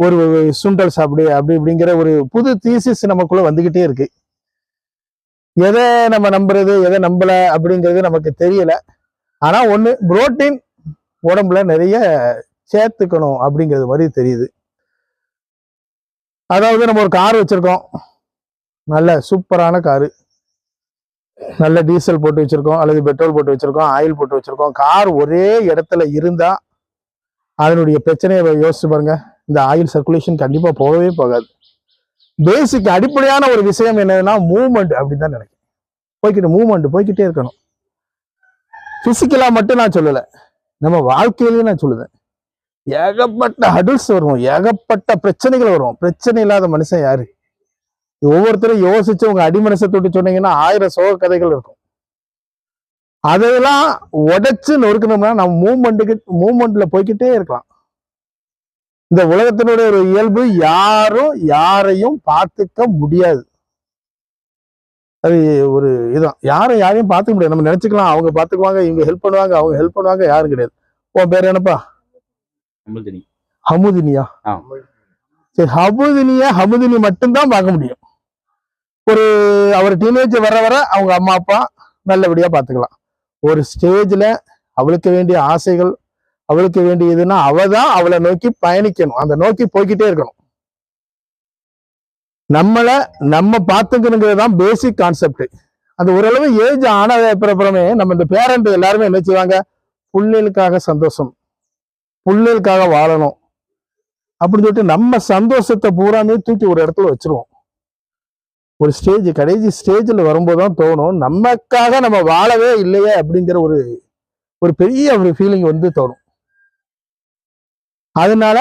ஒரு சுண்டல் சாப்பிடு அப்படி இப்படிங்கிற ஒரு புது தீசிஸ் நமக்குள்ள வந்துகிட்டே இருக்கு. எதை நம்ம நம்புறது எதை நம்பல அப்படிங்கிறது நமக்கு தெரியல. ஆனா ஒண்ணு, புரோட்டீன் உடம்புல நிறைய சேர்த்துக்கணும் அப்படிங்கிறது மாதிரி தெரியுது. அதாவது நம்ம ஒரு கார் வச்சிருக்கோம், நல்ல சூப்பரான காரு, நல்ல டீசல் போட்டு வச்சிருக்கோம் அல்லது பெட்ரோல் போட்டு வச்சிருக்கோம், ஆயில் போட்டு வச்சிருக்கோம். கார் ஒரே இடத்துல இருந்தா அதனுடைய பிரச்சனையை யோசிச்சு பாருங்க. இந்த ஆயில் சர்க்குலேஷன் கண்டிப்பா போகவே போகாது. பேசிக் அடிப்படையான ஒரு விஷயம் என்னதுன்னா மூவ்மெண்ட் அப்படின்னு தான் நினைக்கிறேன். மூவ்மெண்ட் போய்கிட்டே இருக்கணும். பிசிக்கலா மட்டும் நான் சொல்லல, நம்ம வாழ்க்கையிலேயே நான் சொல்லுவேன். ஏகப்பட்ட ஹடில்ஸ் வரும், ஏகப்பட்ட பிரச்சனைகள் வரும். பிரச்சனை இல்லாத மனுஷன் யாரு? ஒவ்வொருத்தரும் யோசிச்சு உங்க அடிமனசை தொட்டு சொன்னீங்கன்னா 1000 சோக கதைகள் இருக்கும். அதெல்லாம் உடைச்சு நொறுக்கணும்னா நம்ம மூவ்மெண்ட்ல போய்கிட்டே இருக்கலாம். இந்த உலகத்தினுடைய ஒரு இயல்பு, யாரும் யாரையும் பார்த்துக்க முடியாது. அது ஒரு இதுதான், யாரையும் பார்த்துக்க முடியாது. நம்ம நினைச்சுக்கலாம் அவங்க பார்த்துக்குவாங்க, இவங்க ஹெல்ப் பண்ணுவாங்க, அவங்க ஹெல்ப் பண்ணுவாங்க, யாரும் கிடையாது. உன் பேர் என்னப்பா? ஹமுதினியா? சரி, ஹமுதினி மட்டும்தான் பார்க்க முடியும். அவர் டீனேஜ் வர அவங்க அம்மா அப்பா நல்லபடியா பார்த்துக்கலாம். ஒரு ஸ்டேஜ்ல அவளுக்கு வேண்டிய ஆசைகள், அவளுக்கு வேண்டியதுன்னா அவதான் அவளை நோக்கி பயணிக்கணும், அந்த நோக்கி போய்கிட்டே இருக்கணும். நம்ம பார்த்துக்கணுங்கிறது தான் பேசிக் கான்செப்ட். அந்த ஓரளவு ஏஜ் ஆனது அப்புறமே நம்ம இந்த பேரண்ட் எல்லாருமே என்ன செய்வாங்க, புள்ளைகளுக்காக சந்தோஷம், புள்ளைகளுக்காக வாழணும் அப்படின்னு சொல்லிட்டு நம்ம சந்தோஷத்தை பூராமே தூக்கி ஒரு இடத்துல வச்சிருவோம். ஒரு ஸ்டேஜ், கடைசி ஸ்டேஜில் வரும்போதுதான் தோணும், நமக்காக நம்ம வாழவே இல்லையே அப்படிங்கிற ஒரு பெரிய ஒரு ஃபீலிங் வந்து தோணும். அதனால